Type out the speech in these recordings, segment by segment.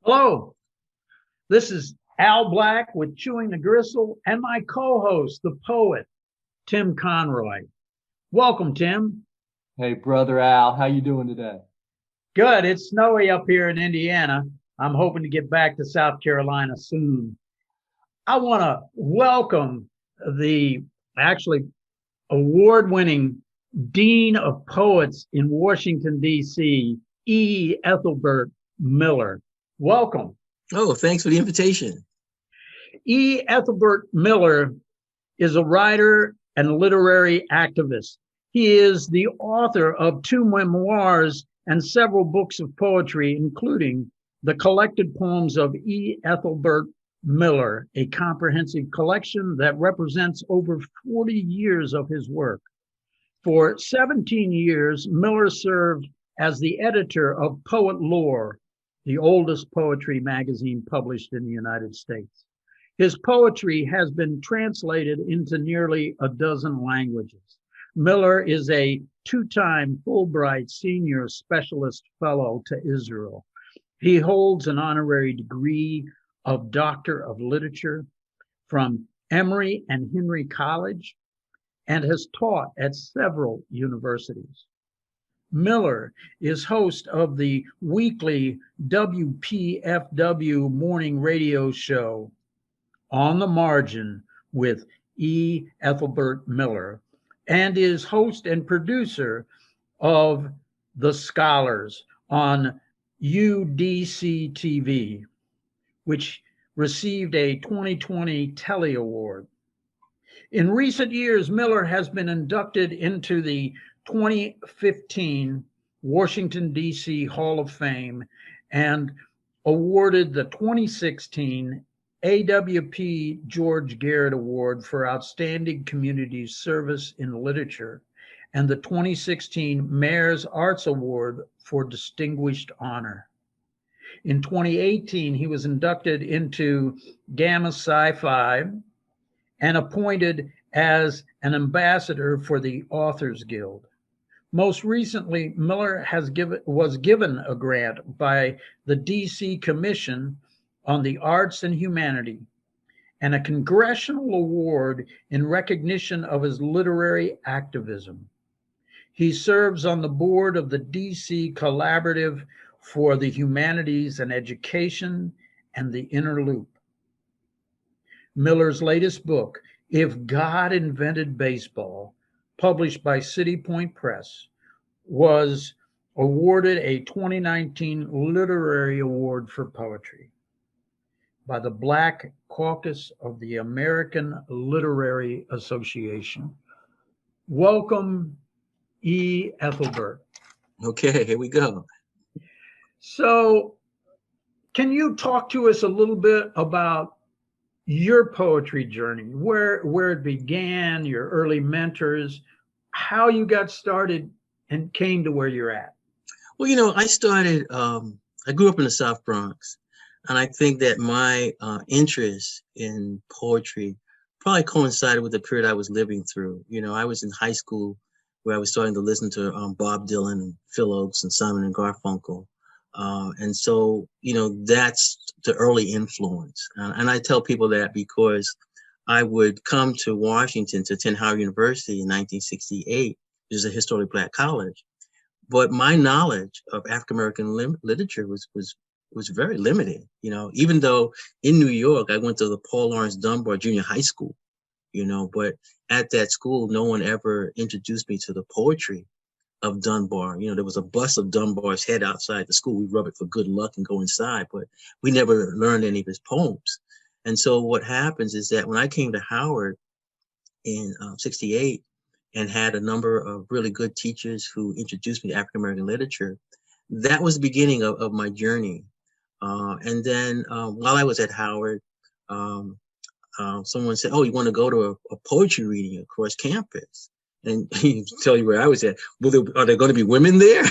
Hello, this is Al Black with Chewing the Gristle and my co-host, the poet, Tim Conroy. Welcome, Tim. Hey, brother Al, how you doing today? Good. It's snowy up here in Indiana. I'm hoping to get back to South Carolina soon. I want to welcome the actually award-winning Dean of Poets in Washington, D.C., Ethelbert Miller. Welcome. Oh, thanks for the invitation. Ethelbert Miller is a writer and literary activist. He is the author of 2 memoirs and several books of poetry, including the collected poems of Ethelbert Miller, a comprehensive collection that represents over 40 years of his work. For 17 years, Miller served as the editor of Poet Lore, the oldest poetry magazine published in the United States. His poetry has been translated into nearly a dozen languages. Miller is a 2-time Fulbright Senior Specialist Fellow to Israel. He holds an honorary degree of Doctor of Literature from Emory and Henry College and has taught at several universities. Miller is host of the weekly WPFW morning radio show On the Margin with Ethelbert Miller, and is host and producer of The Scholars on UDC TV, which received a 2020 Telly Award. In recent years, Miller has been inducted into the 2015 Washington, D.C. Hall of Fame and awarded the 2016 AWP George Garrett Award for Outstanding Community Service in Literature and the 2016 Mayor's Arts Award for Distinguished Honor. In 2018, he was inducted into Gamma Sci-Fi and appointed as an ambassador for the Authors Guild. Most recently, Miller was given a grant by the DC Commission on the Arts and Humanity and a congressional award in recognition of his literary activism. He serves on the board of the DC Collaborative for the Humanities and Education and the Inner Loop. Miller's latest book, If God Invented Baseball, published by City Point Press, was awarded a 2019 Literary Award for Poetry by the Black Caucus of the American Literary Association. Welcome, Ethelbert. Okay, here we go. So, can you talk to us a little bit about your poetry journey, where it began, your early mentors, how you got started and came to where you're at? Well, I grew up in the South Bronx, and I think that my interest in poetry probably coincided with the period I was living through. I was in high school where I was starting to listen to Bob Dylan and Phil Oakes and Simon and Garfunkel. And so, that's the early influence. And I tell people that because I would come to Washington to attend Howard University in 1968, which is a historically Black college. But my knowledge of African-American literature was very limited, even though in New York, I went to the Paul Laurence Dunbar Junior High School, but at that school, no one ever introduced me to the poetry of Dunbar. There was a bust of Dunbar's head outside the school. We rub it for good luck and go inside, but we never learned any of his poems. And so what happens is that when I came to Howard in 68 and had a number of really good teachers who introduced me to African-American literature, that was the beginning of my journey. And then while I was at Howard, someone said, "Oh, you want to go to a poetry reading across campus?" And tell you where I was at. Well, are there going to be women there?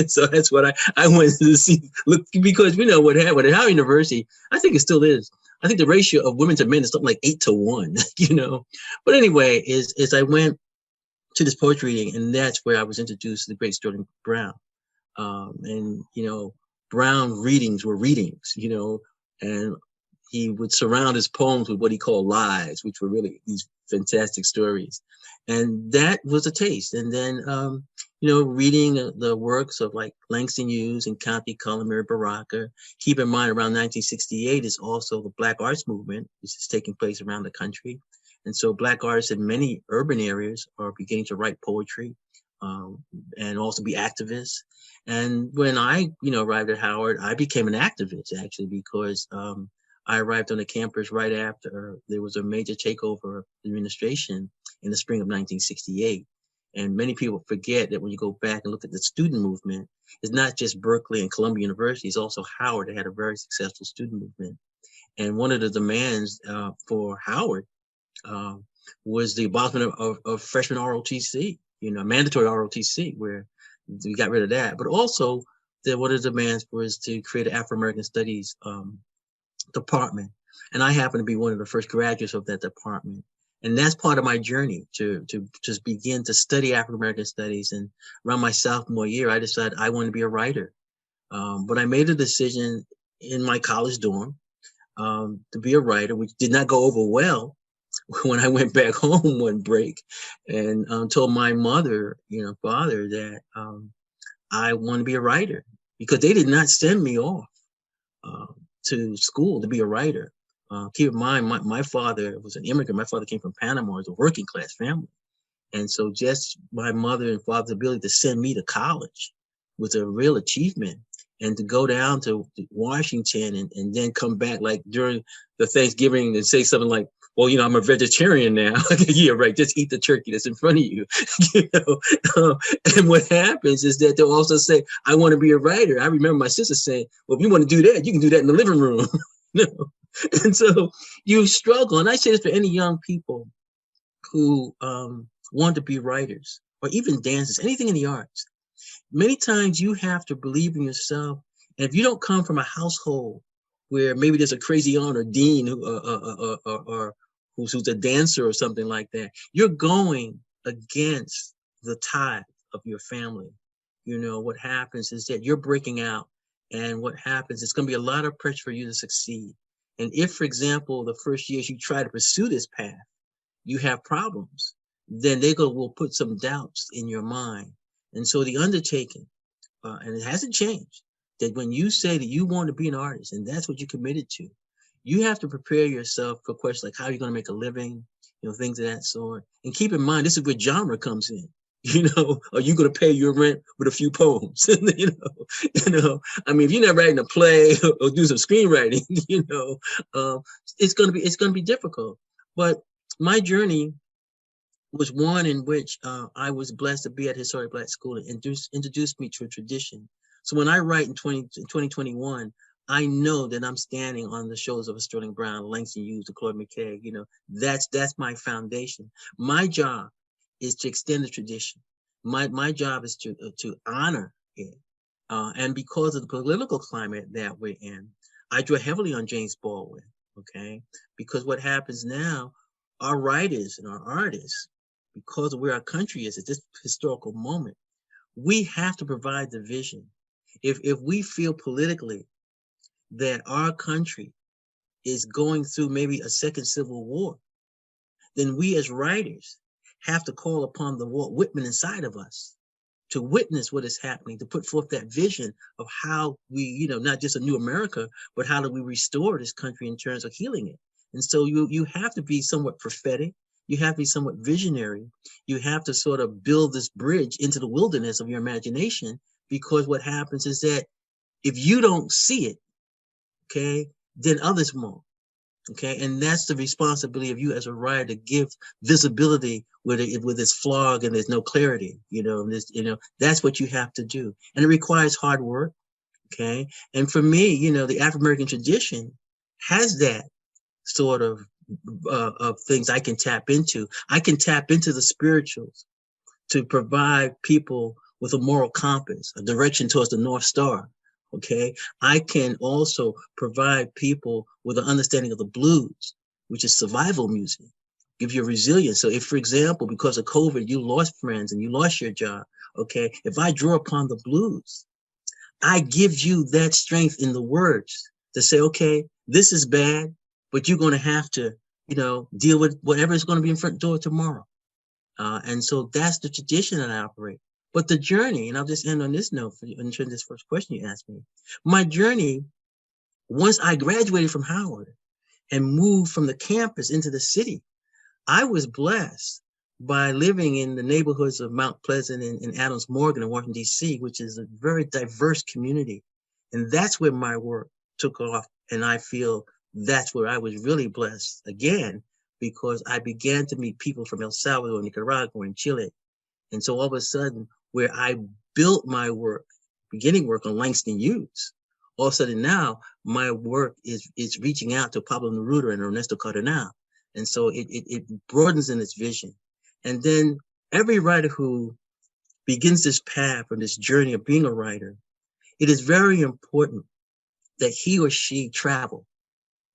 So that's what I went to see. Look, because what happened at Howard University, I think it still is. I think the ratio of women to men is something like 8-to-1. But anyway, is I went to this poetry reading, and that's where I was introduced to the great Sterling Brown. And Brown readings were readings, and he would surround his poems with what he called lies, which were really these fantastic stories. And that was a taste. And then, reading the works of like Langston Hughes and Countee Cullen, Mary Baraka. Keep in mind, around 1968 is also the Black Arts Movement, which is taking place around the country. And so Black artists in many urban areas are beginning to write poetry and also be activists. And when I, arrived at Howard, I became an activist actually because I arrived on the campus right after there was a major takeover of the administration in the spring of 1968. And many people forget that when you go back and look at the student movement, it's not just Berkeley and Columbia University, it's also Howard that had a very successful student movement. And one of the demands for Howard was the abolishment of freshman ROTC, mandatory ROTC, where we got rid of that. But also, one of the demands was to create an Afro-American Studies department. And I happen to be one of the first graduates of that department. And that's part of my journey to just begin to study African-American studies. And around my sophomore year, I decided I wanted to be a writer. But I made a decision in my college dorm to be a writer, which did not go over well when I went back home one break and told my mother, father, that I want to be a writer, because they did not send me off to school to be a writer. Keep in mind, my father was an immigrant. My father came from Panama. It was a working class family. And so just my mother and father's ability to send me to college was a real achievement. And to go down to Washington and then come back like during the Thanksgiving and say something like, well, I'm a vegetarian now. Yeah, right. Just eat the turkey that's in front of you. And what happens is that they'll also say, I want to be a writer. I remember my sister saying, well, if you want to do that, you can do that in the living room. And so you struggle. And I say this for any young people who want to be writers or even dancers, anything in the arts. Many times you have to believe in yourself. And if you don't come from a household where maybe there's a crazy aunt or dean or who's a dancer or something like that, you're going against the tide of your family. What happens is that you're breaking out, and what happens, it's going to be a lot of pressure for you to succeed. And if, for example, the first years you try to pursue this path, you have problems, then will put some doubts in your mind. And so the undertaking, and it hasn't changed, that when you say that you want to be an artist and that's what you're committed to, you have to prepare yourself for questions like how are you going to make a living, things of that sort. And keep in mind, this is where genre comes in. Are you going to pay your rent with a few poems? I mean, if you're not writing a play or do some screenwriting, it's going to be difficult. But my journey was one in which I was blessed to be at Historic Black School and introduced me to a tradition. So when I write in 2021, I know that I'm standing on the shoulders of a Sterling Brown, Langston Hughes, to Claude McKay. That's my foundation. My job is to extend the tradition. My job is to honor it. And because of the political climate that we're in, I draw heavily on James Baldwin, okay? Because what happens now, our writers and our artists, because of where our country is at this historical moment, we have to provide the vision. If we feel politically that our country is going through maybe a second civil war, then we as writers have to call upon the Walt Whitman inside of us to witness what is happening, to put forth that vision of how we, not just a new America, but how do we restore this country in terms of healing it. And so you have to be somewhat prophetic. You have to be somewhat visionary. You have to sort of build this bridge into the wilderness of your imagination, because what happens is that if you don't see it, okay, then others won't. Okay, and that's the responsibility of you as a writer, to give visibility with its fog and there's no clarity. That's what you have to do, and it requires hard work. Okay, and for me, the African American tradition has that sort of things I can tap into. I can tap into the spirituals to provide people with a moral compass, a direction towards the North Star. Okay, I can also provide people with an understanding of the blues, which is survival music, give you resilience. So if, for example, because of COVID, you lost friends and you lost your job, okay, if I draw upon the blues, I give you that strength in the words to say, okay, this is bad, but you're going to have to, deal with whatever is going to be in front door tomorrow. And so that's the tradition that I operate. But the journey, and I'll just end on this note for you, in terms of this first question you asked me. My journey, once I graduated from Howard and moved from the campus into the city, I was blessed by living in the neighborhoods of Mount Pleasant and Adams Morgan in Washington, D.C., which is a very diverse community. And that's where my work took off. And I feel that's where I was really blessed again, because I began to meet people from El Salvador, Nicaragua, and Chile. And so all of a sudden, where I built my work, beginning work on Langston Hughes, all of a sudden now my work is reaching out to Pablo Neruda and Ernesto Cardenal. And so it broadens in its vision. And then every writer who begins this path or this journey of being a writer, it is very important that he or she travel.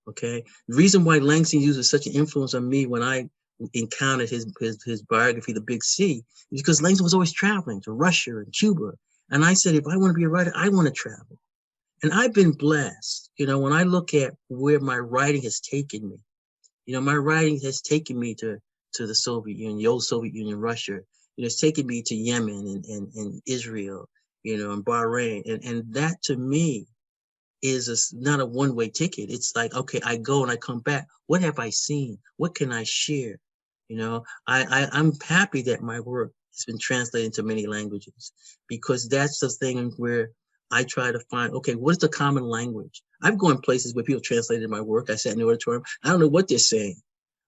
Okay. The reason why Langston Hughes was such an influence on me when I encountered his biography, The Big C, is because Langston was always traveling to Russia and Cuba. And I said, if I want to be a writer, I want to travel. And I've been blessed. When I look at where my writing has taken me, my writing has taken me to the Soviet Union, the old Soviet Union, Russia. It's taken me to Yemen and Israel, and Bahrain. And that to me is not a one-way ticket. It's like, okay, I go and I come back. What have I seen? What can I share? I'm happy that my work has been translated into many languages, because that's the thing where I try to find, okay, what is the common language? I've gone places where people translated my work. I sat in the auditorium. I don't know what they're saying,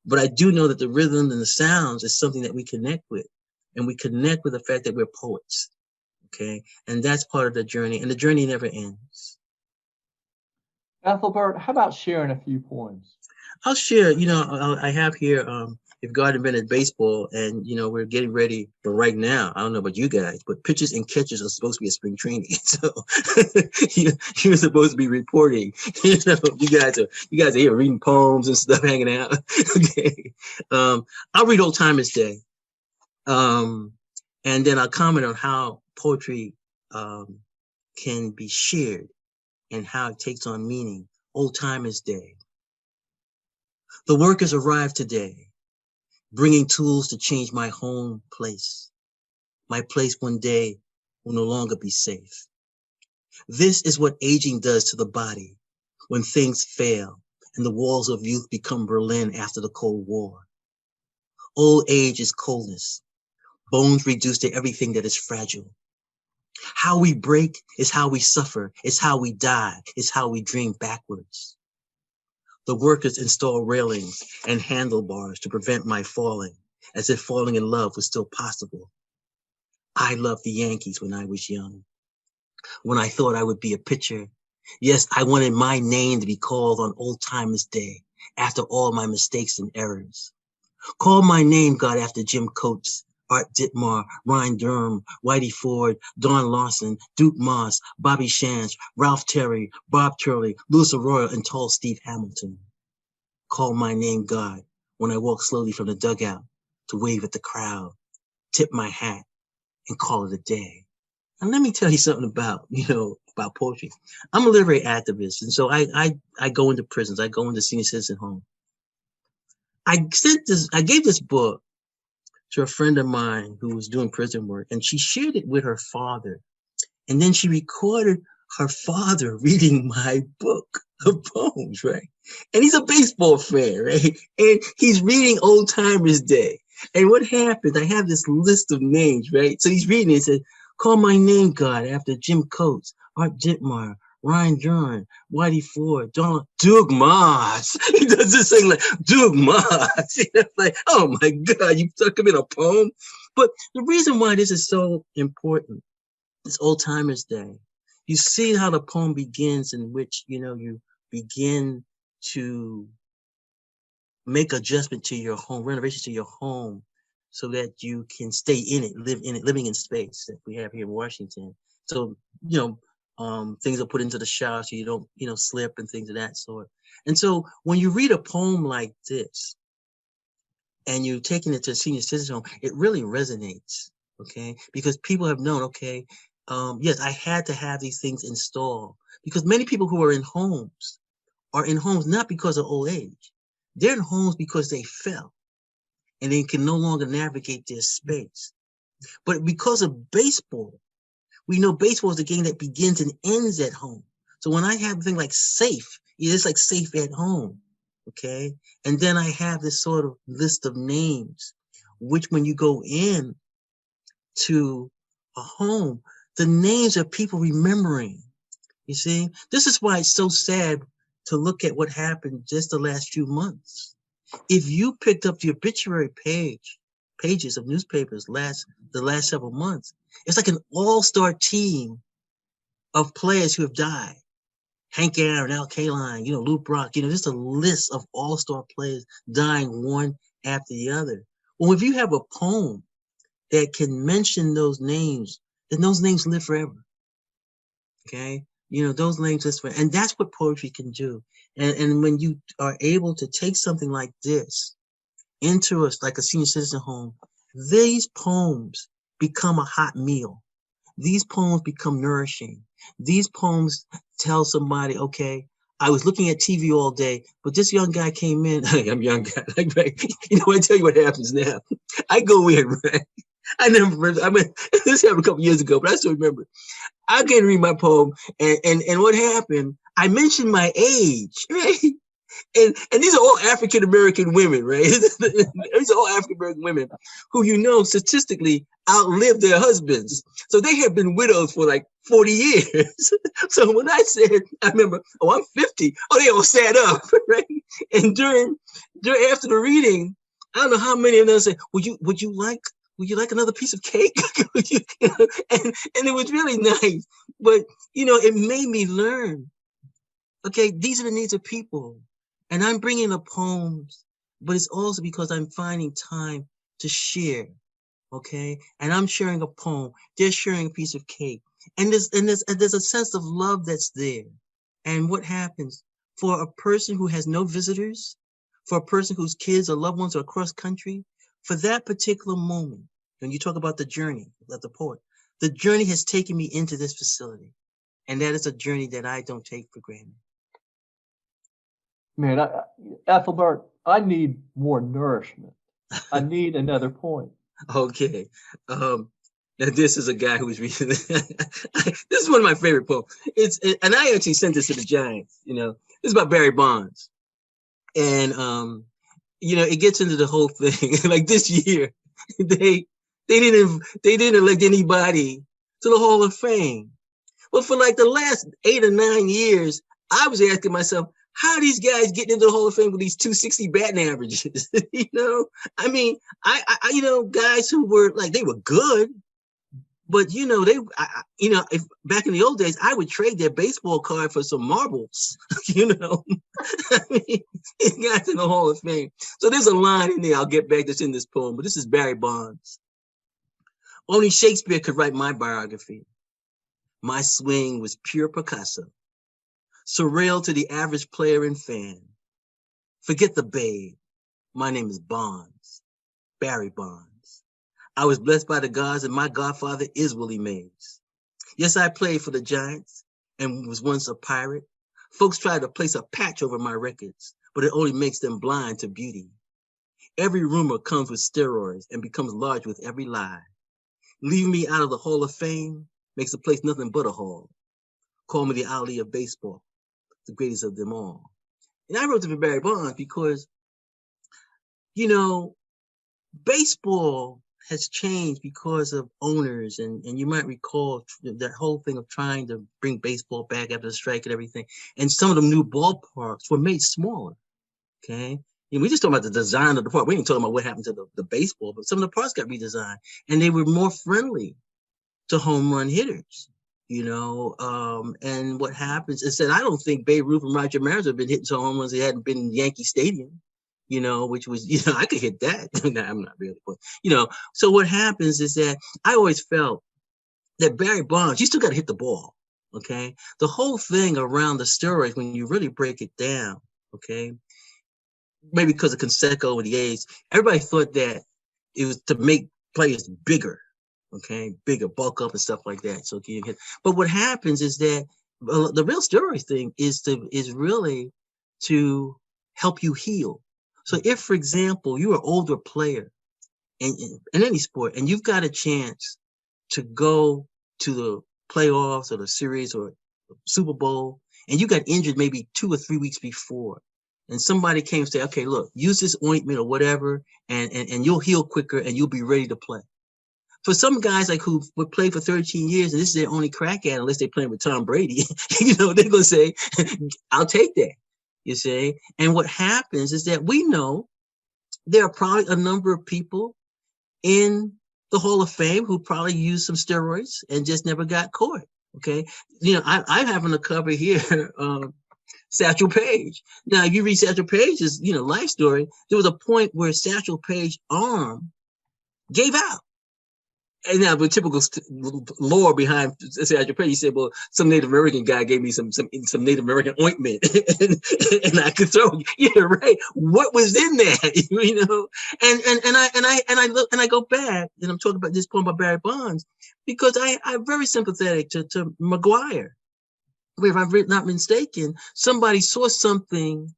but I do know that the rhythm and the sounds is something that we connect with. And we connect with the fact that we're poets, okay? And that's part of the journey, and the journey never ends. Ethelbert, how about sharing a few poems? I'll share, I have here, If God Invented Baseball, and, we're getting ready for right now. I don't know about you guys, but pitchers and catchers are supposed to be at spring training. So you're supposed to be reporting, you guys are here reading poems and stuff, hanging out. Okay. I'll read Old Timers Day. And then I'll comment on how poetry, can be shared and how it takes on meaning. Old Timers Day. The workers arrived today, bringing tools to change my home place. My place one day will no longer be safe. This is what aging does to the body when things fail and the walls of youth become Berlin after the Cold War. Old age is coldness. Bones reduced to everything that is fragile. How we break is how we suffer. It's how we die. It's how we dream backwards. The workers install railings and handlebars to prevent my falling, as if falling in love was still possible. I loved the Yankees when I was young, when I thought I would be a pitcher. Yes, I wanted my name to be called on Old Timers Day after all my mistakes and errors. Call my name, God, after Jim Coates, Art Ditmar, Ryan Durham, Whitey Ford, Don Larson, Duke Moss, Bobby Shantz, Ralph Terry, Bob Turley, Louis Arroyo, and tall Steve Hamilton. Call my name, God, when I walk slowly from the dugout to wave at the crowd, tip my hat, and call it a day. And let me tell you something about poetry. I'm a literary activist, and so I go into prisons. I go into senior citizen homes. I gave this book to a friend of mine who was doing prison work, and she shared it with her father. And then she recorded her father reading my book of poems, right? And he's a baseball fan, right? And he's reading Old Timers Day. And what happened, I have this list of names, right? So he's reading it and said, call my name, God, after Jim Coates, Art Ditmar, Ryan Durham, Whitey Ford, Duke Moss. He does this thing like, Duke Moss. Like, oh my God, you stuck him in a poem? But the reason why this is so important, it's Old Timers Day. You see how the poem begins, in which, you begin to make adjustment to your home, renovations to your home, so that you can stay in it, live in it, living in space that we have here in Washington. So, things are put into the shower so you don't, slip and things of that sort. And so when you read a poem like this and you're taking it to a senior citizen home, it really resonates, okay? Because people have known, okay, yes, I had to have these things installed because many people who are in homes not because of old age. They're in homes because they fell and they can no longer navigate their space. But because of baseball, we know baseball is a game that begins and ends at home. So when I have a thing like safe, it's like safe at home, okay? And then I have this sort of list of names, which when you go in to a home, the names are people remembering. You see, this is why it's so sad to look at what happened just the last few months. If you picked up the obituary pages of newspapers the last several months, it's like an all-star team of players who have died. Hank Aaron, Al Kaline, Lou Brock, just a list of all-star players dying one after the other. Well, if you have a poem that can mention those names, then those names live forever. Okay? Those names live forever. And that's what poetry can do. And when you are able to take something like this into like a senior citizen home, these poems become a hot meal. These poems become nourishing. These poems tell somebody, okay, I was looking at TV all day, but this young guy came in. I'm a young guy. Right? I tell you what happens now. I go in, right? I mean, this happened a couple years ago, but I still remember. I can't read my poem, and what happened, I mentioned my age, right? And these are all African American women, right? These are all African American women who statistically outlived their husbands. So they have been widows for like 40 years. So when I remember, I'm 50. Oh, they all sat up, right? And during after the reading, I don't know how many of them said, would you like another piece of cake? And it was really nice. But it made me learn. Okay, these are the needs of people. And I'm bringing the poems, but it's also because I'm finding time to share, okay? And I'm sharing a poem. They're sharing a piece of cake. And there's a sense of love that's there. And what happens for a person who has no visitors, for a person whose kids or loved ones are across country, for that particular moment, when you talk about the journey of the poet, the journey has taken me into this facility. And that is a journey that I don't take for granted. Man, Ethelbert, I need more nourishment. I need another point. Okay. Now this is a guy who's reading. This is one of my favorite poems. And I actually sent this to the Giants. This is about Barry Bonds, and it gets into the whole thing. Like this year, they didn't elect anybody to the Hall of Fame. Well, for like the last 8 or 9 years, I was asking myself, how are these guys getting into the Hall of Fame with these 260 batting averages? I mean, I guys who were like, they were good, but if back in the old days, I would trade their baseball card for some marbles. I mean, these guys in the Hall of Fame. So there's a line in there I'll get back that's in this poem, but this is Barry Bonds. Only Shakespeare could write my biography. My swing was pure Picasso. Surreal to the average player and fan. Forget the babe. My name is Bonds, Barry Bonds. I was blessed by the gods, and my godfather is Willie Mays. Yes, I played for the Giants and was once a pirate. Folks try to place a patch over my records, but it only makes them blind to beauty. Every rumor comes with steroids and becomes large with every lie. Leaving me out of the Hall of Fame makes the place nothing but a hall. Call me the Ali of baseball, the greatest of them all. And I wrote it for Barry Bonds because, baseball has changed because of owners. And you might recall that whole thing of trying to bring baseball back after the strike and everything. And some of the new ballparks were made smaller, okay? We just talking about the design of the park. We ain't talking about what happened to the baseball, but some of the parks got redesigned. And they were more friendly to home run hitters. And what happens is that I don't think Babe Ruth and Roger Maris have been hitting some home runs they hadn't been in Yankee Stadium, which was, I could hit that. No, I'm not really, but, so what happens is that I always felt that Barry Bonds, you still got to hit the ball, okay? The whole thing around the steroids, when you really break it down, okay, maybe because of Canseco and the A's, everybody thought that it was to make players bigger, okay, bigger, bulk up and stuff like that. So can you hit? But what happens is that the real steroid thing is really to help you heal. So if, for example, you're an older player in any sport and you've got a chance to go to the playoffs or the series or Super Bowl, and you got injured maybe 2 or 3 weeks before, and somebody came and said, okay, look, use this ointment or whatever, and you'll heal quicker and you'll be ready to play. For some guys like who would play for 13 years and this is their only crack at it, unless they're playing with Tom Brady, they're going to say, I'll take that, you see? And what happens is that we know there are probably a number of people in the Hall of Fame who probably used some steroids and just never got caught, okay? I have on the cover here, Satchel Paige. Now, if you read Satchel Paige's, life story, there was a point where Satchel Paige's arm gave out. And now the typical lore behind Satchel Paige, he said, well, some Native American guy gave me some Native American ointment and I could throw it. Yeah, right. What was in that? And I look and I go back and I'm talking about this poem by Barry Bonds because I'm very sympathetic to McGuire. If I'm not mistaken, somebody saw something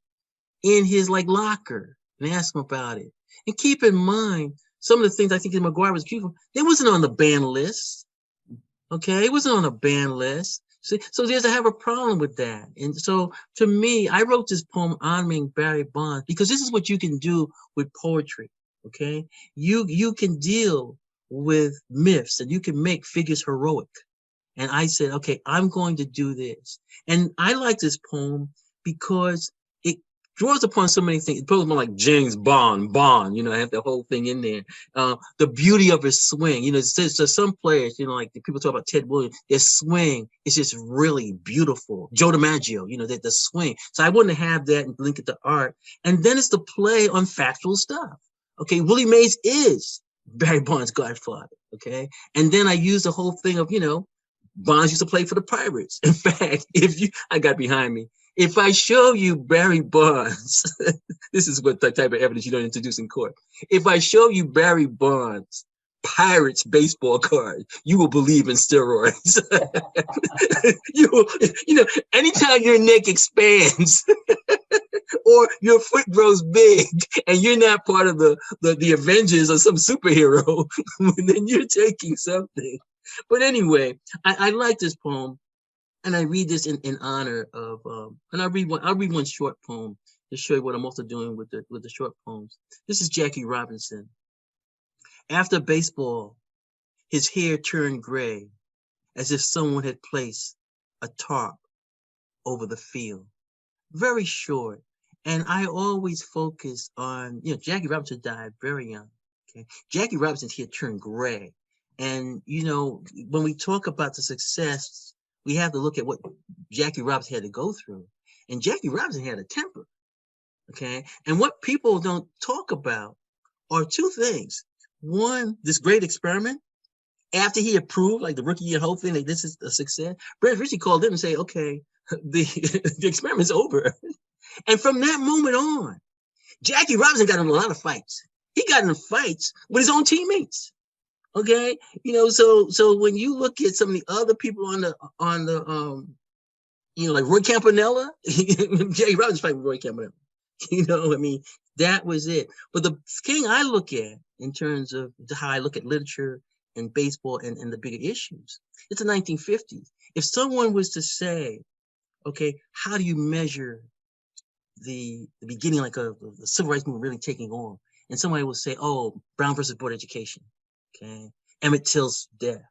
in his locker and asked him about it. And keep in mind, some of the things I think that McGuire was accused of, it wasn't on the ban list. Okay, it wasn't on a ban list. So I have a problem with that. And so to me, I wrote this poem honoring Barry Bonds because this is what you can do with poetry. Okay, you can deal with myths and you can make figures heroic. And I said, okay, I'm going to do this. And I like this poem because it draws upon so many things. It goes more like James Bond, I have the whole thing in there. The beauty of his swing, so some players, like the people talk about Ted Williams, their swing is just really beautiful. Joe DiMaggio, the swing. So I wanted to have that and link it to art. And then it's the play on factual stuff. Okay, Willie Mays is Barry Bonds' godfather. Okay, and then I use the whole thing of, Bonds used to play for the Pirates. In fact, I got behind me. If I show you Barry Bonds, this is what the type of evidence you don't introduce in court. If I show you Barry Bonds Pirates baseball card, you will believe in steroids. Anytime your neck expands or your foot grows big and you're not part of the Avengers or some superhero, then you're taking something. But anyway, I like this poem, and I read this in honor of, and I'll read one short poem to show you what I'm also doing with the short poems. This is Jackie Robinson. After baseball, his hair turned gray, as if someone had placed a tarp over the field. Very short, and I always focus on, Jackie Robinson died very young. Okay, Jackie Robinson's hair turned gray. And, when we talk about the success, we have to look at what Jackie Robinson had to go through. And Jackie Robinson had a temper, okay? And what people don't talk about are two things. One, this great experiment, after he approved, like the rookie year whole thing, like this is a success, Brad Ritchie called him and said, okay, the experiment's over. And from that moment on, Jackie Robinson got in a lot of fights. He got in fights with his own teammates. Okay, so when you look at some of the other people on the like Roy Campanella, Jackie Robinson fighting with Roy Campanella. That was it. But the thing I look at in terms of how I look at literature and baseball and the bigger issues, it's the 1950s. If someone was to say, okay, how do you measure the beginning, like the civil rights movement really taking on? And somebody will say, oh, Brown versus Board Education. Okay, Emmett Till's death.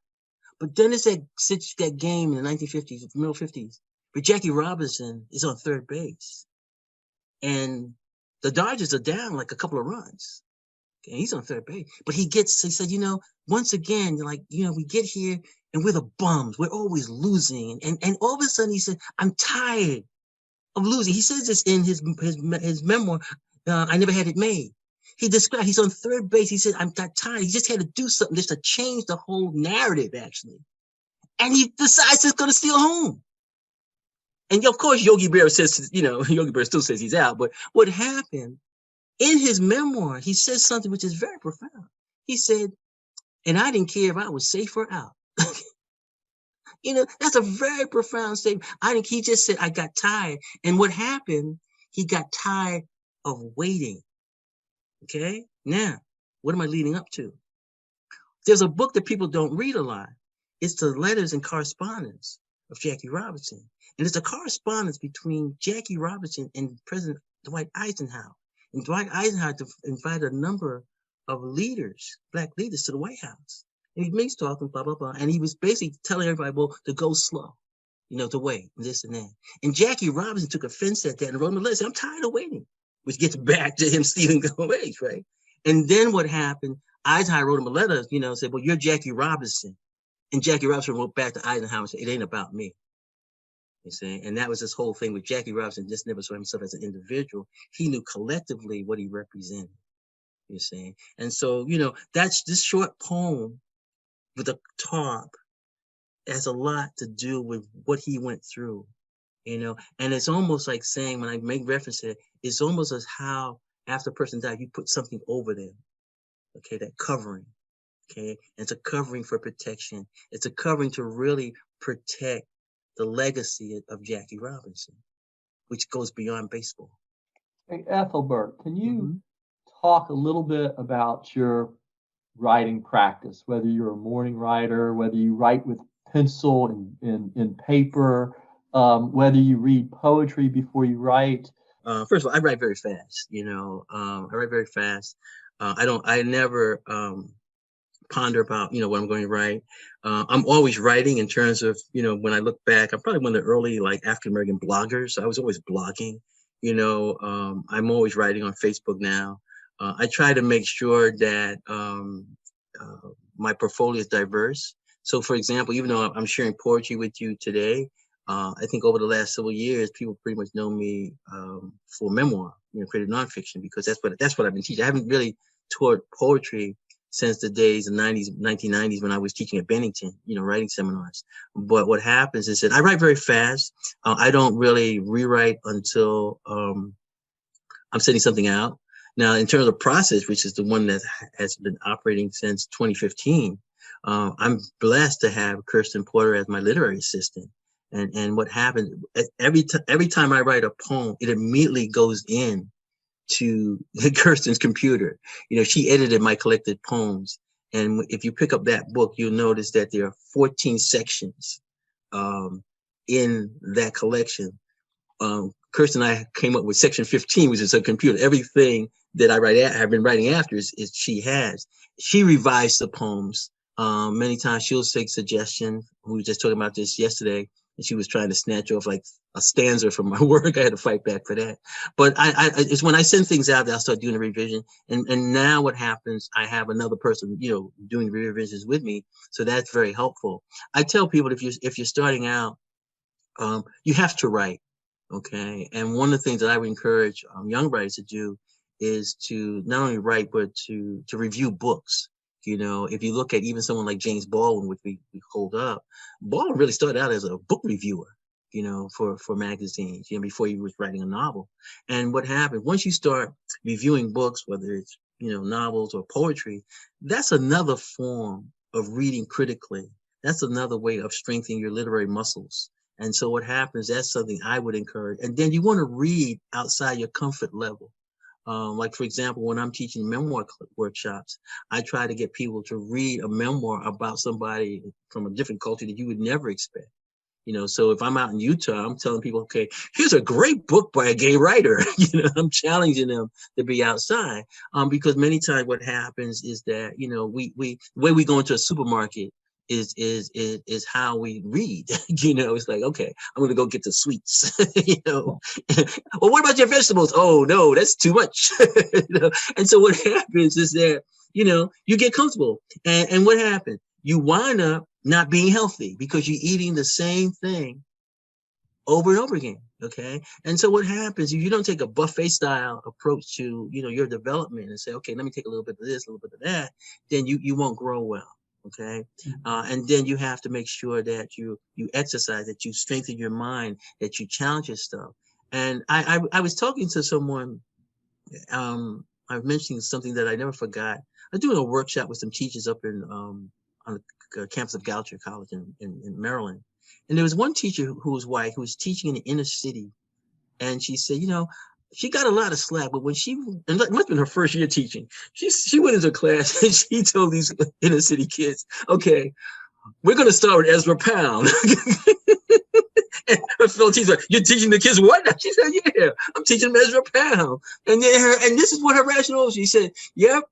But then it's that game in the 1950s, middle 50s, where Jackie Robinson is on third base. And the Dodgers are down like a couple of runs. Okay, he's on third base. But he said, once again, we get here and we're the bums. We're always losing. And all of a sudden he said, I'm tired of losing. He says this in his memoir, I Never Had It Made. He described, he's on third base. He said, I'm got tired. He just had to do something just to change the whole narrative, actually. And he decides he's going to steal home. And of course, Yogi Berra says, Yogi Berra still says he's out. But what happened in his memoir, he says something which is very profound. He said, And I didn't care if I was safe or out. You know, that's a very profound statement. He just said, I got tired. And what happened, he got tired of waiting. Okay. Now, what am I leading up to? There's a book that people don't read a lot. It's the Letters and Correspondence of Jackie Robinson. And it's a correspondence between Jackie Robinson and President Dwight Eisenhower. And Dwight Eisenhower invited a number of leaders, Black leaders, to the White House. And he makes talking, blah, blah, blah. And he was basically telling everybody, well, to go slow, you know, to wait, and this and that. And Jackie Robinson took offense at that and wrote him a letter, I'm tired of waiting, which gets back to him stealing the wage, right? And then what happened, Eisenhower wrote him a letter, you know, said, well, you're Jackie Robinson. And Jackie Robinson wrote back to Eisenhower and said, it ain't about me. You see? And that was this whole thing with Jackie Robinson, just never saw himself as an individual. He knew collectively what he represented. You see? And so, you know, that's this short poem with the top has a lot to do with what he went through, you know, and it's almost like saying, when I make reference to it, it's almost as how after a person died, you put something over them, okay, that covering, okay, and it's a covering for protection. It's a covering to really protect the legacy of Jackie Robinson, which goes beyond baseball. Hey, Ethelbert, can you talk a little bit about your writing practice, whether you're a morning writer, whether you write with pencil and paper, whether you read poetry before you write? First of all, I write very fast, you know, I write very fast. I never ponder about, you know, what I'm going to write. I'm always writing in terms of, you know, when I look back, I'm probably one of the early like African-American bloggers. So I was always blogging, you know, I'm always writing on Facebook now. I try to make sure that my portfolio is diverse. So for example, even though I'm sharing poetry with you today, I think over the last several years, people pretty much know me for memoir, you know, creative nonfiction, because that's what I've been teaching. I haven't really taught poetry since the days of 1990s when I was teaching at Bennington, you know, writing seminars. But what happens is that I write very fast. I don't really rewrite until I'm sending something out. Now, in terms of process, which is the one that has been operating since 2015, I'm blessed to have Kirsten Porter as my literary assistant. And what happens, every time I write a poem, it immediately goes in to Kirsten's computer. You know, she edited my collected poems. And if you pick up that book, you'll notice that there are 14 sections in that collection. Kirsten and I came up with section 15, which is her computer. Everything that I've been writing after is she has. She revised the poems. Many times she'll take suggestions. We were just talking about this yesterday, and she was trying to snatch off like a stanza from my work. I had to fight back for that. But it's when I send things out that I'll start doing a revision. And now what happens, I have another person, you know, doing revisions with me. So that's very helpful. I tell people if you're starting out, you have to write. Okay. And one of the things that I would encourage young writers to do is to not only write, but to review books. You know, if you look at even someone like James Baldwin, which we hold up, Baldwin really started out as a book reviewer, you know, for magazines, you know, before he was writing a novel. And what happened, once you start reviewing books, whether it's, you know, novels or poetry, that's another form of reading critically. That's another way of strengthening your literary muscles. And so what happens, that's something I would encourage. And then you want to read outside your comfort level. Like, for example, when I'm teaching memoir workshops, I try to get people to read a memoir about somebody from a different culture that you would never expect. You know, so if I'm out in Utah, I'm telling people, okay, here's a great book by a gay writer. You know, I'm challenging them to be outside. Because many times what happens is that, you know, the way we go into a supermarket is how we read. You know, it's like, okay, I'm gonna go get the sweets. You know, well, what about your vegetables? Oh no, that's too much. You know? And so what happens is that, you know, you get comfortable, and what happens? You wind up not being healthy because you're eating the same thing over and over again. Okay, and so what happens if you don't take a buffet style approach to, you know, your development and say, okay, let me take a little bit of this, a little bit of that, then you won't grow well. Okay. And then you have to make sure that you exercise, that you strengthen your mind, that you challenge yourself. And I was talking to someone, I was mentioning something that I never forgot. was doing a workshop with some teachers up in on the campus of Goucher College in Maryland. And there was one teacher who was white, who was teaching in the inner city. And she said, you know, she got a lot of slack, but when and it must have been her first year teaching, she went into class and she told these inner city kids, okay, we're going to start with Ezra Pound. And her fellow teacher like, you're teaching the kids what? She said, yeah, I'm teaching them Ezra Pound. And then and this is what her rationale was. She said, yep,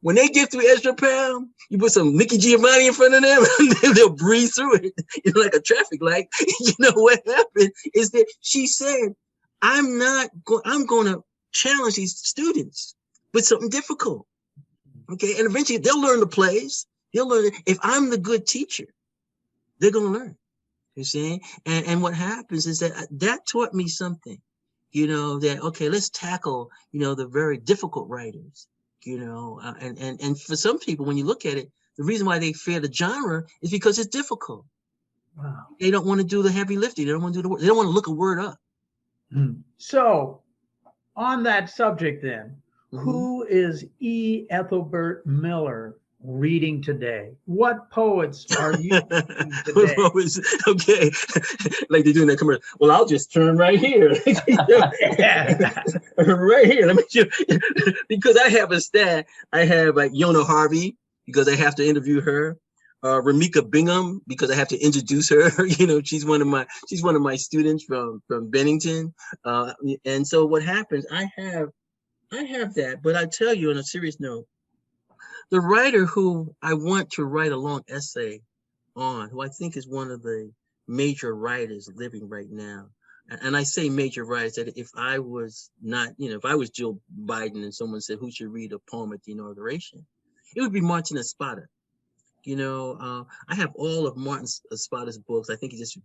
when they get through Ezra Pound, you put some Nicky Giovanni in front of them, and they'll breathe through it, you know, like a traffic light. You know what happened is that she said, I'm going to challenge these students with something difficult. Okay, and eventually they'll learn the plays. They'll learn it. If I'm the good teacher, they're going to learn. You see, and what happens is that taught me something. You know, that okay, let's tackle, you know, the very difficult writers. You know, and for some people, when you look at it, the reason why they fear the genre is because it's difficult. Wow. They don't want to do the heavy lifting. They don't want to do the work. They don't want to look a word up. So, on that subject, then, who is E. Ethelbert Miller reading today? What poets are you reading today? Okay, like they do in that commercial. Well, I'll just turn right here. Right here. Let me show you. Because I have a stat. I have like Yona Harvey, because I have to interview her. Ramika Bingham, because I have to introduce her. You know, she's one of my students from Bennington. And so what happens? I have that, but I tell you on a serious note, the writer who I want to write a long essay on, who I think is one of the major writers living right now. And I say major writers that if I was not, you know, if I was Jill Biden and someone said who should read a poem at the inauguration, it would be Martin Espada. You know, I have all of Martin Espada's books. I think he just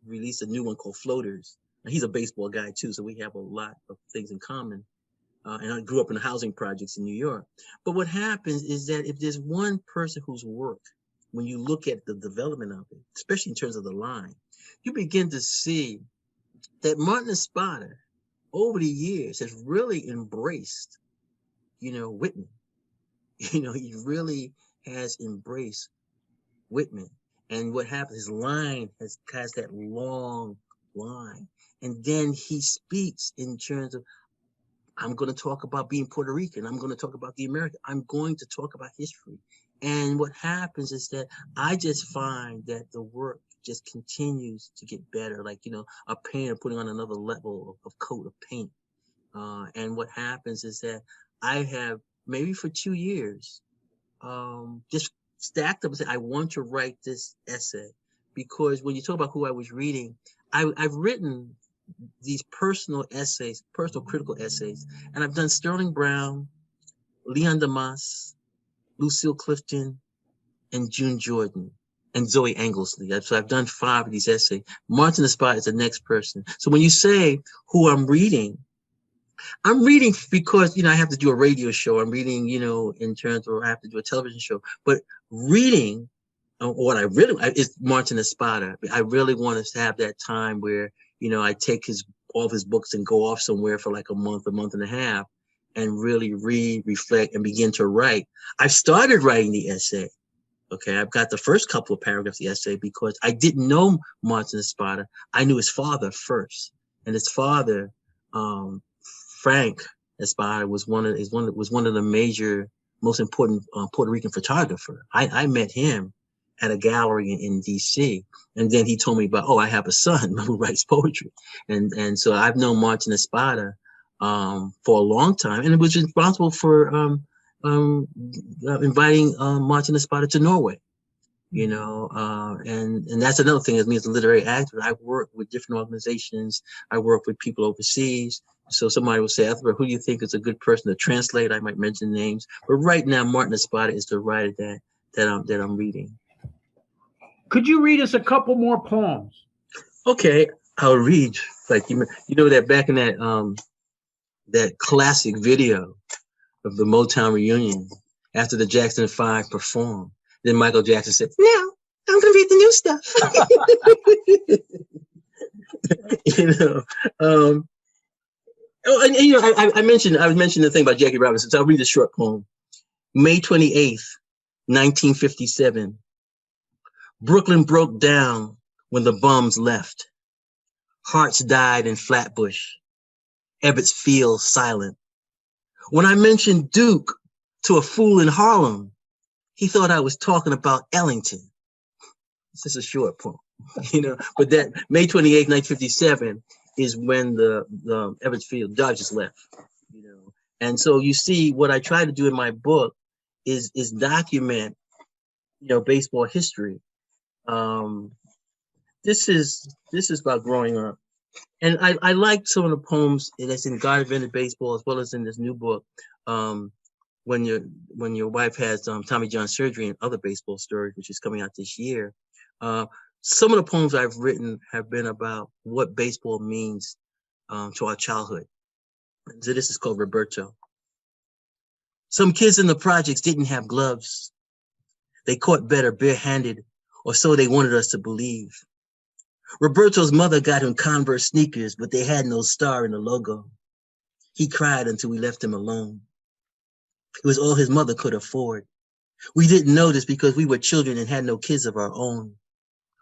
released a new one called Floaters. He's a baseball guy too, so we have a lot of things in common. And I grew up in the housing projects in New York. But what happens is that if there's one person whose work, when you look at the development of it, especially in terms of the line, you begin to see that Martin Espada, over the years, has really embraced, you know, Whitman. You know, he really has embraced Whitman. And what happens, his line has that long line. And then he speaks in terms of, I'm going to talk about being Puerto Rican. I'm going to talk about the American. I'm going to talk about history. And what happens is that I just find that the work just continues to get better. Like, you know, a painter putting on another level of coat of paint. And what happens is that I have, maybe for 2 years, just stacked up and said, I want to write this essay. Because when you talk about who I was reading, I've written these personal essays, personal critical essays, and I've done Sterling Brown, Léon Dumas, Lucille Clifton, and June Jordan, and Zoe Anglesey. So I've done 5 of these essays. Martin Espada is the next person. So when you say who I'm reading because, you know, I have to do a radio show. I'm reading, you know, in terms of I have to do a television show. But reading, what I really is Martin Espada. I really want to have that time where, you know, I take all of his books and go off somewhere for like a month and a half, and really read, reflect, and begin to write. I've started writing the essay. Okay, I've got the first couple of paragraphs of the essay because I didn't know Martin Espada. I knew his father first, and his father, Frank Espada, was one of the major, most important Puerto Rican photographer. I met him at a gallery in DC, and then he told me about, I have a son who writes poetry, and so I've known Martin Espada for a long time, and it was responsible for inviting Martin Espada to Norway. You know, and that's another thing as me as a literary actor. I work with different organizations. I work with people overseas. So somebody will say, Ethelbert, who do you think is a good person to translate? I might mention names, but right now Martin Espada is the writer that I'm reading. Could you read us a couple more poems? Okay, I'll read. Like you know that back in that classic video of the Motown reunion after the Jackson 5 performed, then Michael Jackson said, "Now I'm gonna read the new stuff." You know, and you know, I mentioned the thing about Jackie Robinson. So I'll read a short poem. May 28th, 1957. Brooklyn broke down when the bums left. Hearts died in Flatbush. Ebbets Field silent. When I mentioned Duke to a fool in Harlem, he thought I was talking about Ellington. This is a short poem, but that May 28th, 1957 is when the Ebbets Field Dodgers left, And so you see what I try to do in my book is document, baseball history. This is about growing up. And I like some of the poems that's in God Invented Baseball as well as in this new book. When your wife has Tommy John surgery and other baseball stories, which is coming out this year. Some of the poems I've written have been about what baseball means to our childhood. So this is called Roberto. Some kids in the projects didn't have gloves. They caught better barehanded, or so they wanted us to believe. Roberto's mother got him Converse sneakers, but they had no star in the logo. He cried until we left him alone. It was all his mother could afford. We didn't notice because we were children and had no kids of our own.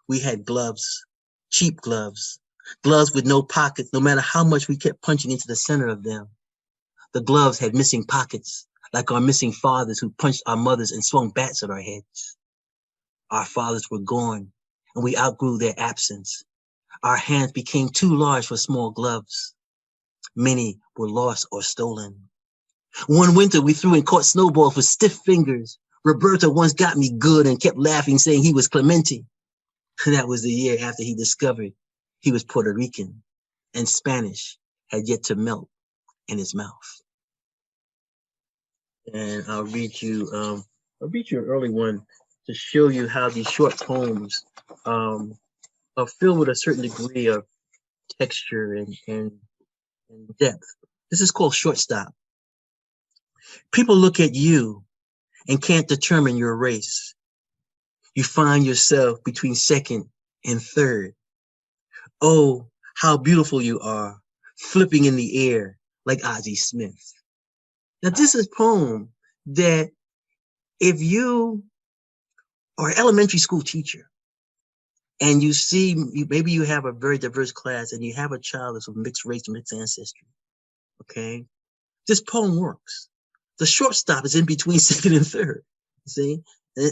We had gloves, cheap gloves, gloves with no pockets, no matter how much we kept punching into the center of them. The gloves had missing pockets, like our missing fathers who punched our mothers and swung bats at our heads. Our fathers were gone, and we outgrew their absence. Our hands became too large for small gloves. Many were lost or stolen. One winter, we threw and caught snowballs with stiff fingers. Roberto once got me good and kept laughing, saying he was Clemente. That was the year after he discovered he was Puerto Rican and Spanish had yet to melt in his mouth. And I'll read you an early one to show you how these short poems are filled with a certain degree of texture and depth. This is called Shortstop. People look at you and can't determine your race. You find yourself between second and third. Oh, how beautiful you are, flipping in the air like Ozzie Smith. Now, this is a poem that if you are an elementary school teacher and you see, maybe you have a very diverse class and you have a child that's of mixed race or mixed ancestry, okay? This poem works. The shortstop is in between second and third, see?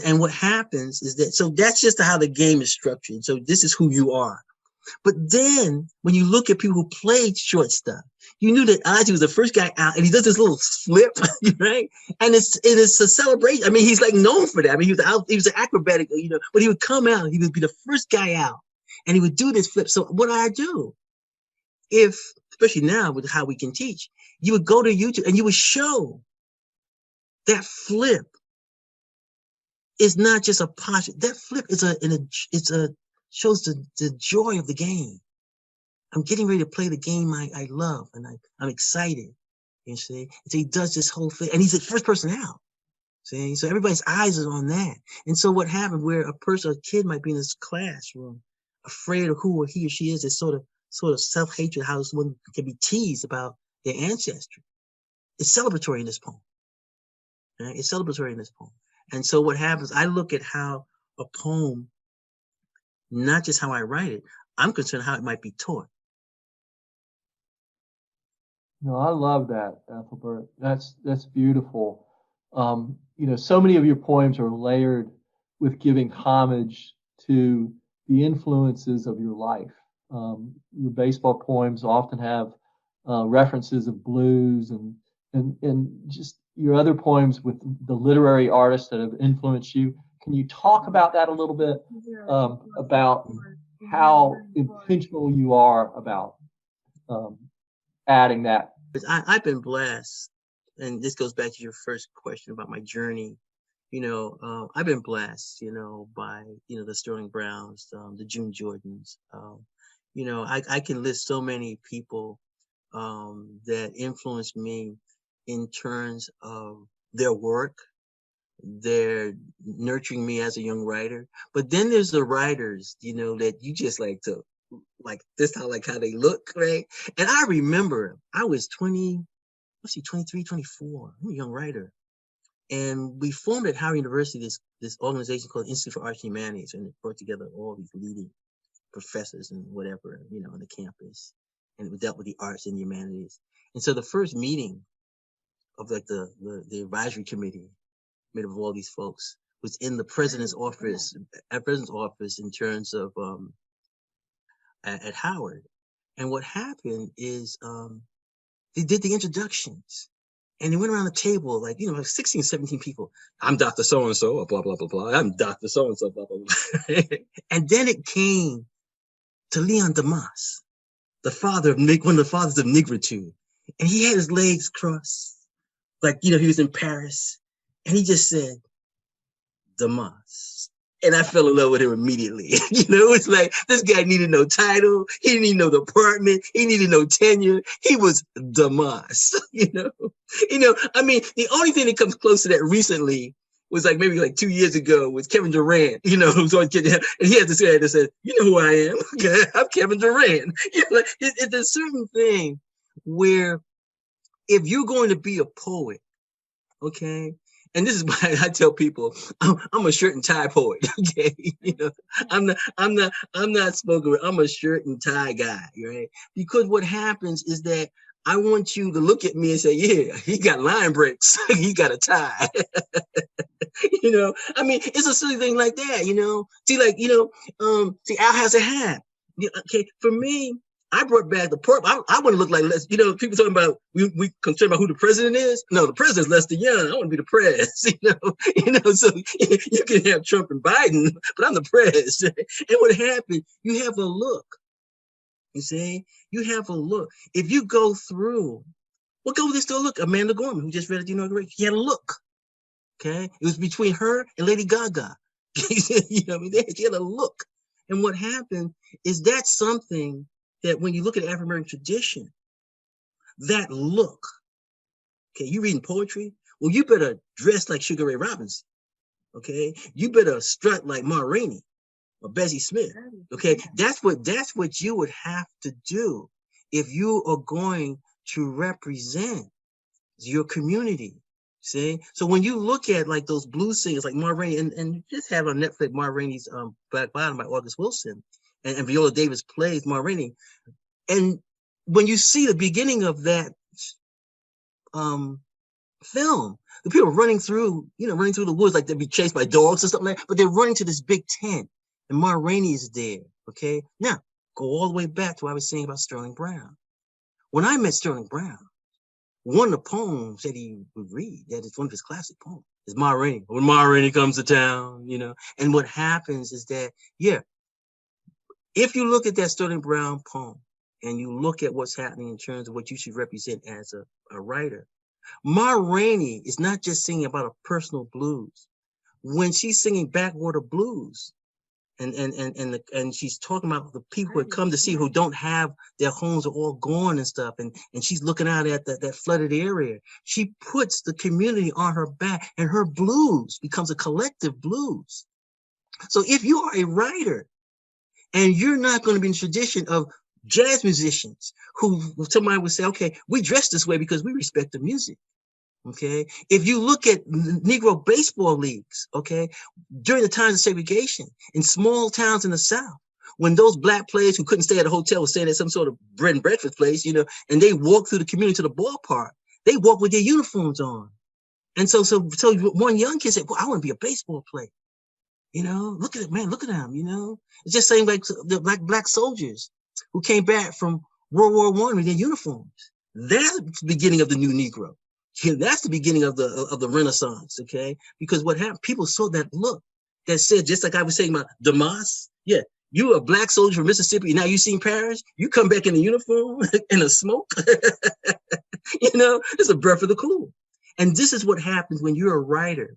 And what happens is that, so that's just how the game is structured. So this is who you are. But then when you look at people who played shortstop, you knew that Ozzie was the first guy out and he does this little flip, right? And it's a celebration. I mean, he's like known for that. I mean, he was an acrobatic, but he would come out, he would be the first guy out and he would do this flip. So what do I do? Especially now with how we can teach, you would go to YouTube and you would show that flip is not just a posture. That flip is shows the joy of the game. I'm getting ready to play the game I love, and I'm excited. You see, and so he does this whole thing, and he's the first person out. See, so everybody's eyes are on that. And so what happened? Where a kid might be in this classroom, afraid of who he or she is, this sort of self-hatred, how one can be teased about their ancestry. It's celebratory in this poem. Right? It's celebratory in this poem. And so what happens? I look at how a poem, not just how I write it, I'm concerned how it might be taught. No, I love that, Ethelbert. That's beautiful. So many of your poems are layered with giving homage to the influences of your life. Your baseball poems often have references of blues and just your other poems with the literary artists that have influenced you. Can you talk about that a little bit, about how intentional you are about adding that? I've been blessed, and this goes back to your first question about my journey. I've been blessed, by, the Sterling Browns, the June Jordans. I can list so many people that influenced me in terms of their work, their nurturing me as a young writer. But then there's the writers, that you just like to, this how they look, right? And I remember I was 23, 24, I'm a young writer. And we formed at Howard University this organization called Institute for Arts and Humanities, and it brought together all these leading professors and whatever, on the campus, and it dealt with the arts and humanities. And so the first meeting of like the advisory committee made up of all these folks was in the president's office, in terms of at Howard. And what happened is they did the introductions. And they went around the table, like 16, 17 people. I'm Dr. So-and-so, blah, blah, blah, blah. I'm Dr. So-and-so, blah, blah, blah. And then it came to Léon Dumas, one of the fathers of Negritude. And he had his legs crossed, like, he was in Paris. And he just said, Dumas. And I fell in love with him immediately. It's like, this guy needed no title. He didn't need no department. He needed no tenure. He was Dumas, I mean, the only thing that comes close to that recently was like maybe like 2 years ago was Kevin Durant, who's on, and he had this guy that said, you know who I am? Okay, I'm Kevin Durant. It's a certain thing where if you're going to be a poet, okay, and this is why I tell people I'm a shirt and tie poet. Okay, I'm not spoken word. I'm a shirt and tie guy, right? Because what happens is that I want you to look at me and say, yeah, he got line breaks. He got a tie. I mean, it's a silly thing like that, See, Al has a hat. Okay, for me, I brought back the purple. I want to look like less. People talking about we concerned about who the president is. No, the president's Lester Young. I want to be the press. So you can have Trump and Biden, but I'm the press. And what happened? You have a look. You see, you have a look. If you go through, what go this still look? Amanda Gorman, who just read at the inauguration, she had a look. Okay, it was between her and Lady Gaga. She had a look. And what happened is that's something that when you look at African American tradition, that look, okay, you reading poetry? Well, you better dress like Sugar Ray Robinson, okay? You better strut like Ma Rainey or Bessie Smith, okay? That's what you would have to do if you are going to represent your community, see? So when you look at like those blues singers like Ma Rainey, and just have on Netflix Ma Rainey's Black Bottom by August Wilson, and Viola Davis plays Ma Rainey. And when you see the beginning of that film, the people running through the woods, like they'd be chased by dogs or something like that, but they're running to this big tent, and Ma Rainey is there, okay? Now, go all the way back to what I was saying about Sterling Brown. When I met Sterling Brown, one of the poems that he would read, that is one of his classic poems, is Ma Rainey. When Ma Rainey comes to town, And what happens is that, if you look at that Sterling Brown poem and you look at what's happening in terms of what you should represent as a writer, Ma Rainey is not just singing about a personal blues. When she's singing Backwater Blues, and she's talking about the people who come to see who don't have their homes are all gone and stuff, and she's looking out at that flooded area. She puts the community on her back, and her blues becomes a collective blues. So if you are a writer, and you're not going to be in the tradition of jazz musicians who somebody would say, okay, we dress this way because we respect the music. Okay. If you look at Negro baseball leagues, okay, during the times of segregation in small towns in the South, when those black players who couldn't stay at a hotel were staying at some sort of bread and breakfast place, and they walked through the community to the ballpark, they walked with their uniforms on. And so one young kid said, well, I want to be a baseball player. Look at it, man. Look at them. It's just saying like the black soldiers who came back from World War I with their uniforms. That's the beginning of the new Negro. That's the beginning of the Renaissance. Okay, because what happened? People saw that look that said, just like I was saying about Dumas. Yeah, you a black soldier from Mississippi. Now you seen Paris. You come back in a uniform in a smoke. It's a breath of the cool. And this is what happens when you're a writer.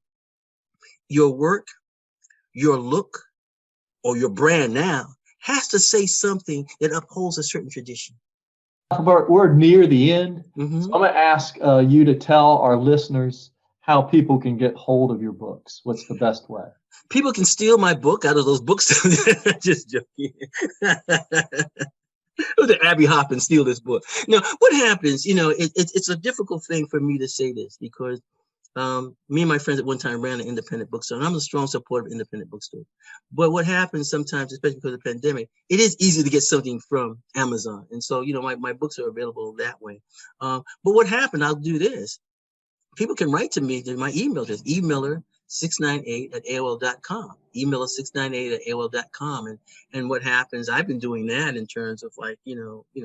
Your work, your look, or your brand now has to say something that upholds a certain tradition. Ethelbert, we're near the end. Mm-hmm. So I'm going to ask you to tell our listeners how people can get hold of your books. What's the best way? People can steal my book out of those bookstores. Just joking. The Abby Hop and steal this book. No, what happens, it's a difficult thing for me to say this because Me and my friends at one time ran an independent bookstore, and I'm a strong supporter of independent bookstores. But what happens sometimes, especially because of the pandemic, it is easy to get something from Amazon. And so, my books are available that way. But what happened, I'll do this. People can write to me through my email address, emailer698@aol.com, emailer698@aol.com. And what happens, I've been doing that in terms of like,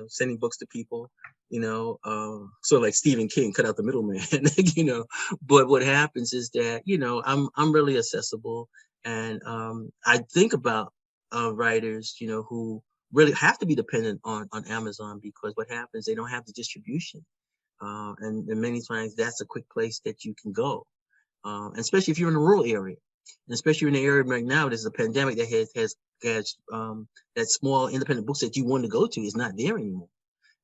sending books to people, sort of like Stephen King, cut out the middleman, but what happens is that, I'm really accessible. And I think about writers, who really have to be dependent on Amazon, because what happens, they don't have the distribution. And many times that's a quick place that you can go, and especially if you're in a rural area, and especially in the area right now. There's a pandemic that has that small independent books that you want to go to is not there anymore,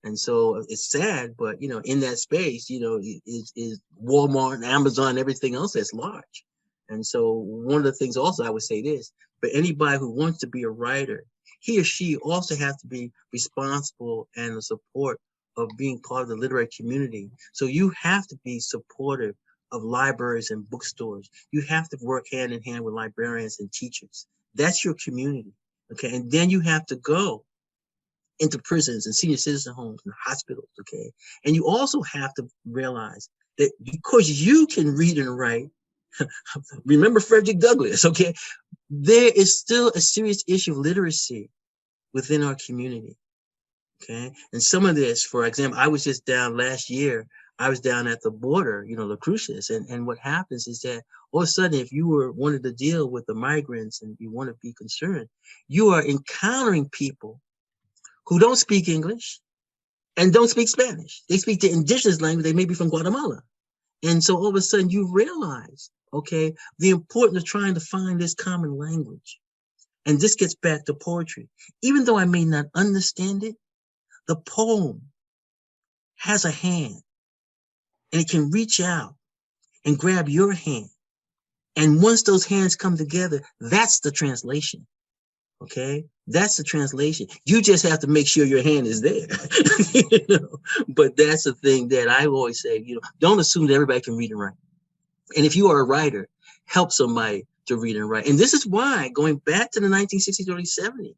and so it's sad. But in that space, is Walmart and Amazon and everything else that's large. And so one of the things also I would say this: for anybody who wants to be a writer, he or she also has to be responsible and the support of being part of the literary community. So you have to be supportive of libraries and bookstores. You have to work hand in hand with librarians and teachers. That's your community, okay? And then you have to go into prisons and senior citizen homes and hospitals, okay? And you also have to realize that because you can read and write, remember Frederick Douglass, okay? There is still a serious issue of literacy within our community. Okay. And some of this, for example, I was just down last year, I was down at the border, La Cruces. And what happens is that all of a sudden, if you wanted to deal with the migrants and you want to be concerned, you are encountering people who don't speak English and don't speak Spanish. They speak the indigenous language. They may be from Guatemala. And so all of a sudden you realize, okay, the importance of trying to find this common language. And this gets back to poetry. Even though I may not understand it, the poem has a hand, and it can reach out and grab your hand. And once those hands come together, that's the translation. Okay, that's the translation. You just have to make sure your hand is there. But that's the thing that I always say. Don't assume that everybody can read and write. And if you are a writer, help somebody to read and write. And this is why, going back to the 1960s, early 70s.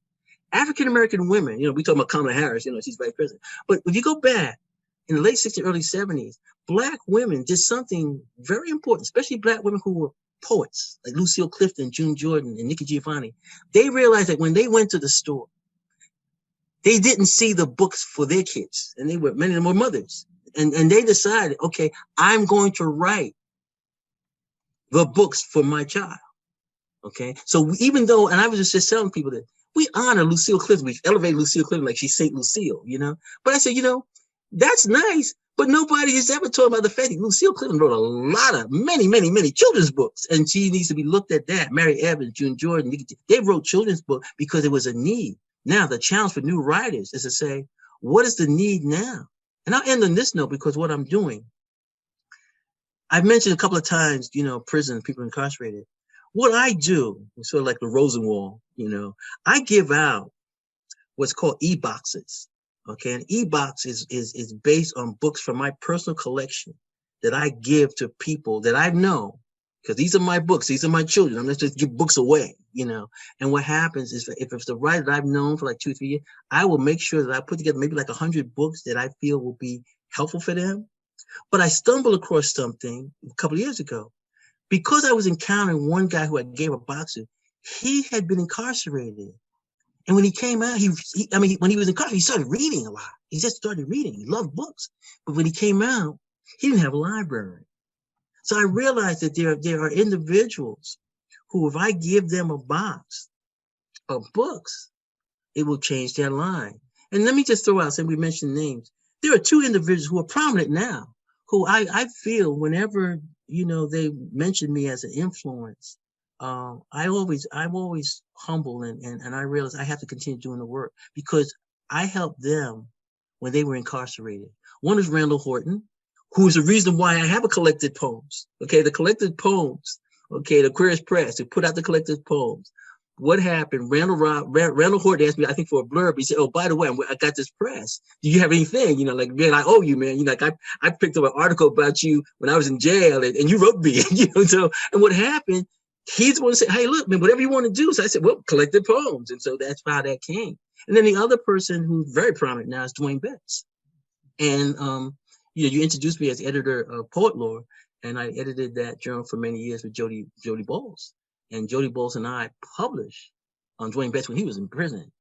African-American women, we talk about Kamala Harris, she's vice president. But if you go back in the late 60s, early 70s, Black women did something very important, especially Black women who were poets, like Lucille Clifton, June Jordan, and Nikki Giovanni. They realized that when they went to the store, they didn't see the books for their kids. And many of them were mothers. And they decided, okay, I'm going to write the books for my child. Okay. So even though, and I was just telling people that, we honor Lucille Clifton. We elevate Lucille Clifton like she's St. Lucille, But I said, that's nice, but nobody has ever talked about the fact that Lucille Clifton wrote a lot of many children's books, and she needs to be looked at that. Mary Evans, June Jordan, they wrote children's books because it was a need. Now, the challenge for new writers is to say, what is the need now? And I'll end on this note because what I'm doing, I've mentioned a couple of times, prison, people incarcerated. What I do, sort of like the Rosenwall, I give out what's called e-boxes, okay? And e-box is based on books from my personal collection that I give to people that I know, because these are my books, these are my children. I'm not just give books away, And what happens is if it's the writer that I've known for like 2 or 3 years, I will make sure that I put together maybe like 100 books that I feel will be helpful for them. But I stumbled across something a couple of years ago. Because I was encountering one guy who I gave a box to, he had been incarcerated. And when he came out, when he was incarcerated, he started reading a lot. He just started reading. He loved books. But when he came out, he didn't have a library. So I realized that there are individuals who, if I give them a box of books, it will change their life. And let me just throw out, since we mentioned names, there are 2 individuals who are prominent now, who I feel whenever they mention me as an influence, I'm always humble and I realize I have to continue doing the work because I helped them when they were incarcerated. One is Randall Horton, who is the reason why I have a collected poems. Okay, the collected poems. Okay, the Queerest Press, who put out the collected poems. what happened? Randall Horton asked me, I think, for a blurb. He said, "Oh, by the way, I got this press. Do you have anything? You know, like, man, I owe you, man. You know, like I picked up an article about you when I was in jail, and you wrote me. You know, so and what happened? He's the one who said, hey, look, man, whatever you want to do. So I said, well, collected poems, and so that's how that came. And then the other person who's very prominent now is Dwayne Betts, and you know, you introduced me as editor of Poet Lore, and I edited that journal for many years with Jody Bowles. And Jody Bowles and I published on Dwayne Betts when he was in prison,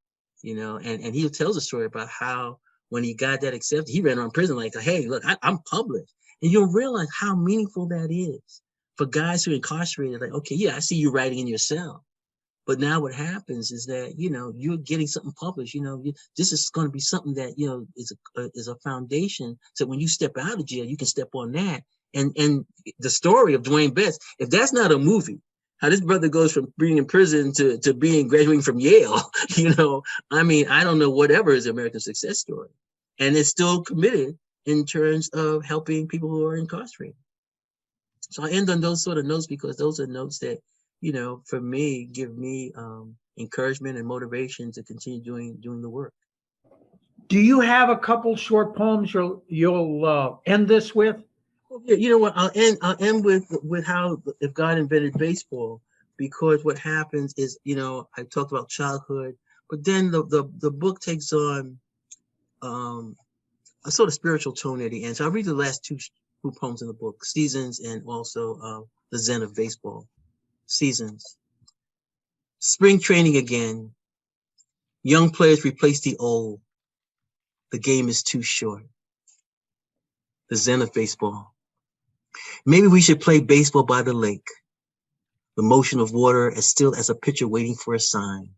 you know, and he tells a story about how when he got that accepted, he ran around prison like, hey, look, I'm published. And you'll realize how meaningful that is for guys who are incarcerated. Like, okay, yeah, I see you writing in your cell. But now what happens is that, you know, you're getting something published, you know, this is going to be something that, you know, is a foundation. So when you step out of jail, you can step on that. And the story of Dwayne Betts, if that's not a movie, how this brother goes from being in prison to being graduating from Yale, you know, I mean, I don't know whatever is American success story. And it's still committed in terms of helping people who are incarcerated. So I end on those sort of notes because those are notes that, you know, for me, give me encouragement and motivation to continue doing the work. Do you have a couple short poems you'll end this with? Yeah, you know what? I'll end with how if God invented baseball, because what happens is, you know, I talked about childhood, but then the book takes on a sort of spiritual tone at the end. So I'll read the last two poems in the book, Seasons and also the Zen of Baseball. Seasons. Spring training again. Young players replace the old. The game is too short. The Zen of Baseball. Maybe we should play baseball by the lake. The motion of water as still as a pitcher waiting for a sign.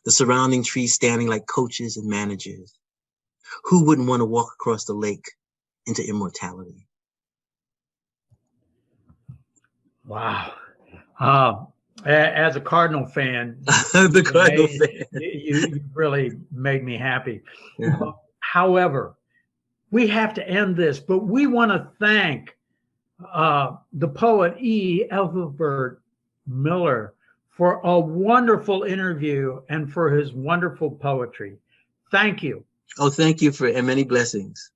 The surrounding trees standing like coaches and managers. Who wouldn't want to walk across the lake into immortality? Wow. As a Cardinal fan, you really made me happy. Yeah. However, we have to end this, but we want to thank the poet Ethelbert Miller for a wonderful interview and for his wonderful poetry. Thank you. Oh, thank you and many blessings.